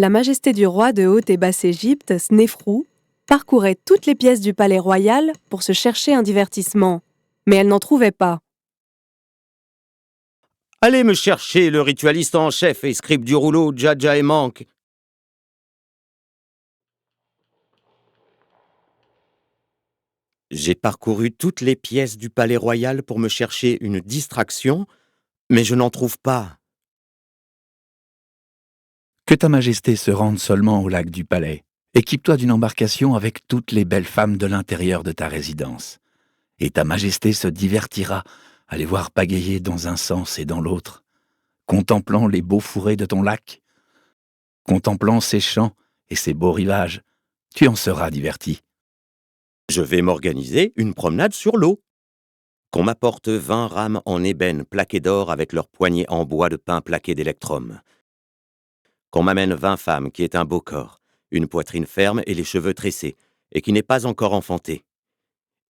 La majesté du roi de Haute et Basse-Égypte, Snéfrou, parcourait toutes les pièces du palais royal pour se chercher un divertissement, mais elle n'en trouvait pas. Allez me chercher le ritualiste en chef et scribe du rouleau, Djadja et Manque. J'ai parcouru toutes les pièces du palais royal pour me chercher une distraction, mais je n'en trouve pas. Que ta majesté se rende seulement au lac du palais. Équipe-toi d'une embarcation avec toutes les belles femmes de l'intérieur de ta résidence. Et ta majesté se divertira à les voir pagayer dans un sens et dans l'autre, contemplant les beaux fourrés de ton lac, contemplant ses champs et ses beaux rivages. Tu en seras diverti. Je vais m'organiser une promenade sur l'eau. Qu'on m'apporte 20 rames en ébène plaquées d'or avec leurs poignées en bois de pin plaquées d'électrum. Qu'on m'amène 20 femmes qui aient un beau corps, une poitrine ferme et les cheveux tressés, et qui n'est pas encore enfantée.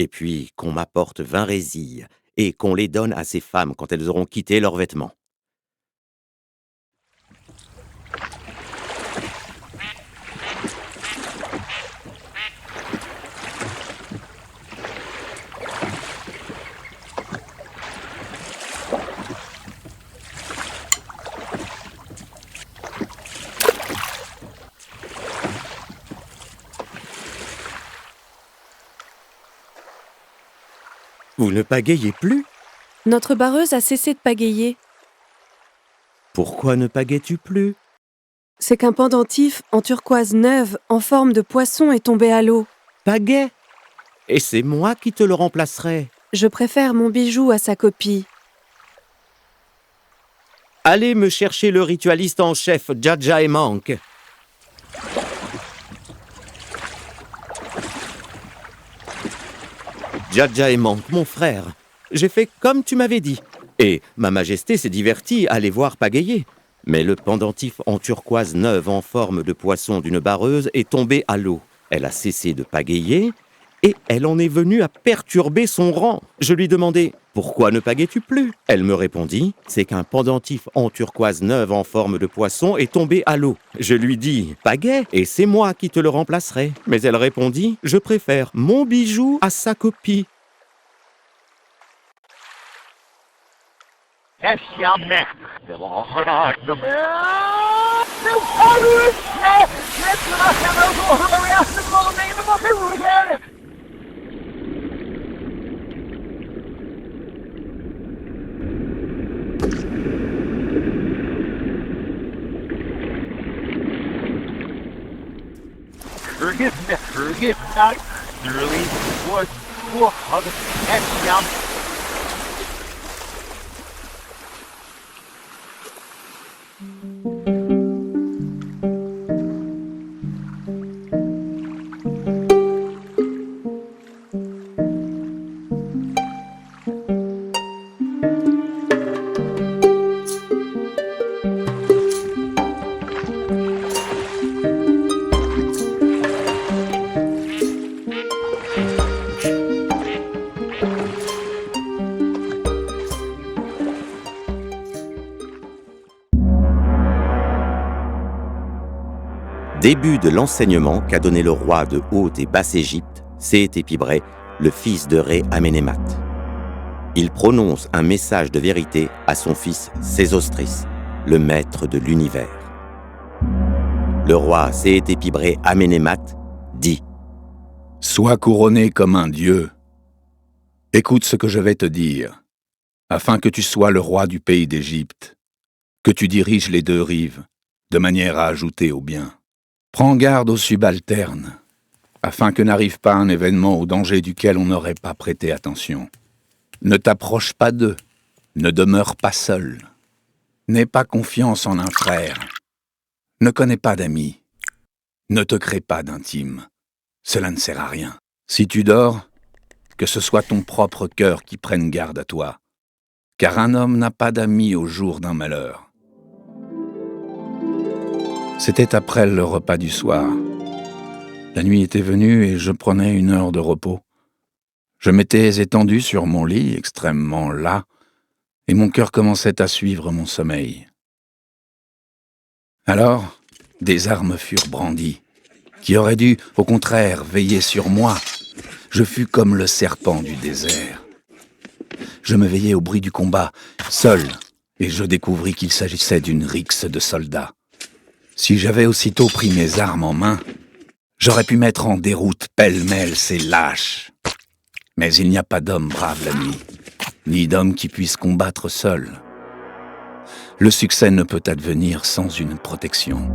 Et puis qu'on m'apporte 20 résilles, et qu'on les donne à ces femmes quand elles auront quitté leurs vêtements. Vous ne pagayez plus? Notre bareuse a cessé de pagayer. Pourquoi ne pagaies-tu plus? C'est qu'un pendentif en turquoise neuve en forme de poisson est tombé à l'eau. Pagaie? Et c'est moi qui te le remplacerai. Je préfère mon bijou à sa copie. Allez me chercher le ritualiste en chef, Djadja et Manque. Djadja et Manque, mon frère, j'ai fait comme tu m'avais dit. Et ma majesté s'est divertie à les voir pagayer. Mais le pendentif en turquoise neuve en forme de poisson d'une bareuse est tombé à l'eau. Elle a cessé de pagayer et elle en est venue à perturber son rang. Je lui demandai « Pourquoi ne pagaies-tu plus ?» Elle me répondit « C'est qu'un pendentif en turquoise neuve en forme de poisson est tombé à l'eau. » Je lui dis « Pagaie, et c'est moi qui te le remplacerai. » Mais elle répondit « Je préfère mon bijou à sa copie. » Début de l'enseignement qu'a donné le roi de Haute et Basse-Égypte, Séhétépibré, le fils de Ré Amenémat. Il prononce un message de vérité à son fils Sésostris, le maître de l'univers. Le roi Séhétépibré Amenémat dit « Sois couronné comme un dieu. Écoute ce que je vais te dire, afin que tu sois le roi du pays d'Égypte, que tu diriges les deux rives, de manière à ajouter au bien. Prends garde aux subalternes, afin que n'arrive pas un événement au danger duquel on n'aurait pas prêté attention. Ne t'approche pas d'eux, ne demeure pas seul. N'aie pas confiance en un frère. Ne connais pas d'amis. Ne te crée pas d'intime. Cela ne sert à rien. Si tu dors, que ce soit ton propre cœur qui prenne garde à toi, car un homme n'a pas d'amis au jour d'un malheur. » C'était après le repas du soir. La nuit était venue et je prenais une heure de repos. Je m'étais étendu sur mon lit, extrêmement las, et mon cœur commençait à suivre mon sommeil. Alors, Des armes furent brandies, qui auraient dû, au contraire, veiller sur moi. Je fus comme le serpent du désert. Je me veillai au bruit du combat, seul, et je découvris qu'il s'agissait d'une rixe de soldats. Si j'avais aussitôt pris mes armes en main, j'aurais pu mettre en déroute pêle-mêle ces lâches. Mais il n'y a pas d'homme brave la nuit, ni d'homme qui puisse combattre seul. Le succès ne peut advenir sans une protection.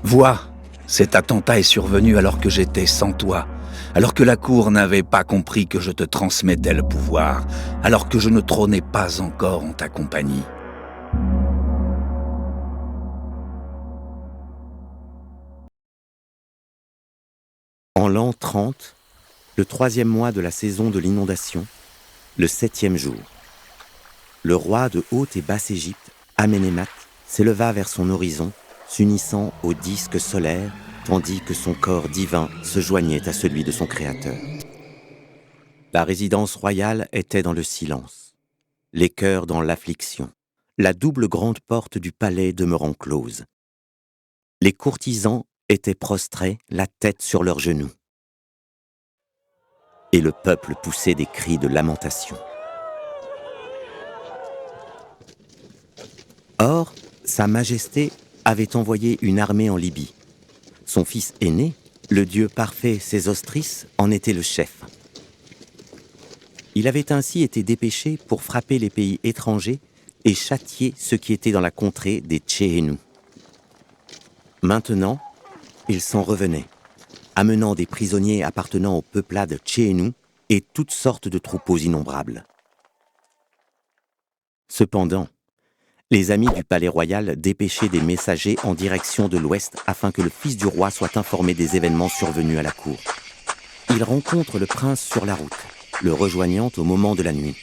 Vois, cet attentat est survenu alors que j'étais sans toi, alors que la cour n'avait pas compris que je te transmettais le pouvoir, alors que je ne trônais pas encore en ta compagnie. En l'an 30, le 3e mois de la saison de l'inondation, le 7e jour, le roi de Haute et Basse Égypte, Amenémat, s'éleva vers son horizon, s'unissant au disque solaire, tandis que son corps divin se joignait à celui de son Créateur. La résidence royale était dans le silence, les cœurs dans l'affliction, la double grande porte du palais demeurant close. Les courtisans étaient prostrés, la tête sur leurs genoux. Et le peuple poussait des cris de lamentation. Or, Sa Majesté avait envoyé une armée en Libye. Son fils aîné, le dieu parfait Sésostris, en était le chef. Il avait ainsi été dépêché pour frapper les pays étrangers et châtier ceux qui étaient dans la contrée des Tchéhénous. Maintenant, il s'en revenait, amenant des prisonniers appartenant aux peuplades Tchéhénous et toutes sortes de troupeaux innombrables. Cependant, les amis du palais royal dépêchaient des messagers en direction de l'ouest afin que le fils du roi soit informé des événements survenus à la cour. Il rencontre le prince sur la route, le rejoignant au moment de la nuit.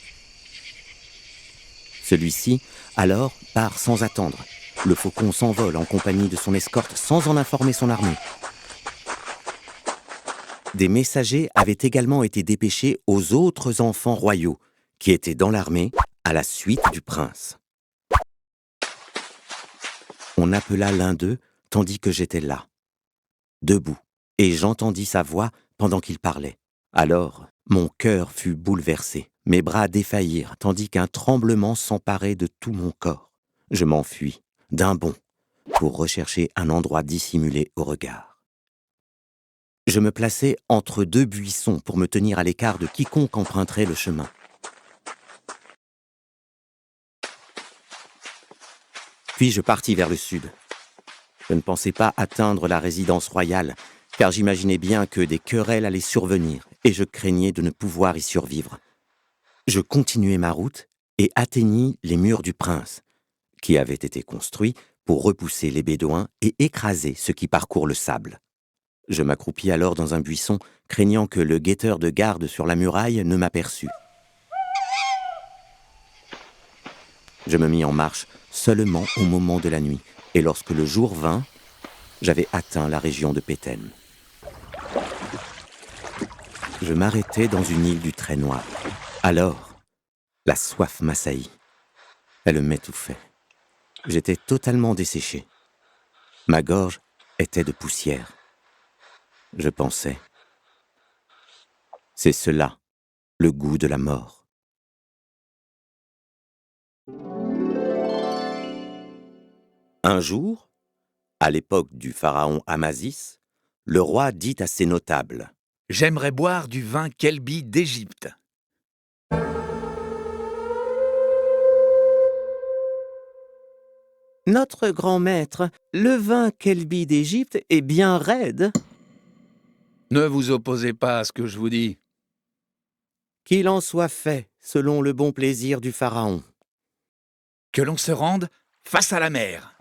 Celui-ci, alors, part sans attendre. Le faucon s'envole en compagnie de son escorte sans en informer son armée. Des messagers avaient également été dépêchés aux autres enfants royaux qui étaient dans l'armée à la suite du prince. On appela l'un d'eux tandis que j'étais là, debout, et j'entendis sa voix pendant qu'il parlait. Alors, mon cœur fut bouleversé, mes bras défaillirent, tandis qu'un tremblement s'emparait de tout mon corps. Je m'enfuis, d'un bond, pour rechercher un endroit dissimulé au regard. Je me plaçai entre 2 buissons pour me tenir à l'écart de quiconque emprunterait le chemin. Puis je partis vers le sud. Je ne pensais pas atteindre la résidence royale, car j'imaginais bien que des querelles allaient survenir, et je craignais de ne pouvoir y survivre. Je continuai ma route et atteignis les murs du prince, qui avaient été construits pour repousser les bédouins et écraser ceux qui parcourent le sable. Je m'accroupis alors dans un buisson, craignant que le guetteur de garde sur la muraille ne m'aperçût. Je me mis en marche seulement au moment de la nuit, et lorsque le jour vint, j'avais atteint la région de Pétène. Je m'arrêtai dans une île du Très Noir. Alors, la soif m'assaillit. Elle m'étouffait. J'étais totalement desséché. Ma gorge était de poussière. Je pensais, c'est cela, le goût de la mort. Un jour, à l'époque du pharaon Amasis, le roi dit à ses notables: « J'aimerais boire du vin Kelbi d'Égypte. » Notre grand maître, le vin Kelbi d'Égypte est bien raide. Ne vous opposez pas à ce que je vous dis. Qu'il en soit fait, selon le bon plaisir du pharaon. Que l'on se rende face à la mer.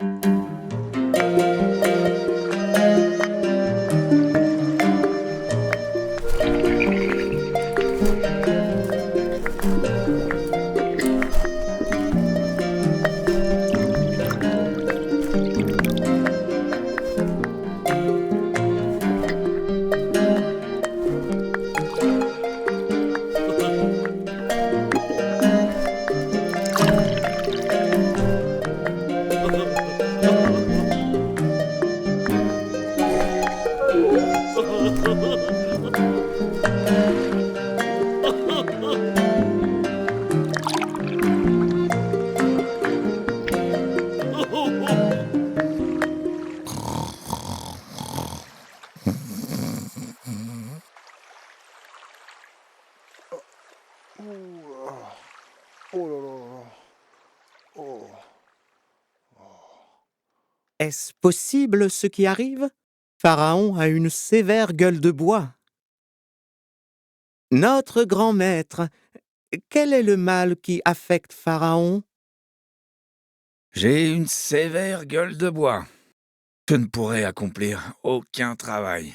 Est-ce possible ce qui arrive? Pharaon a une sévère gueule de bois. Notre grand maître, quel est le mal qui affecte Pharaon? J'ai une sévère gueule de bois. Je ne pourrai accomplir aucun travail.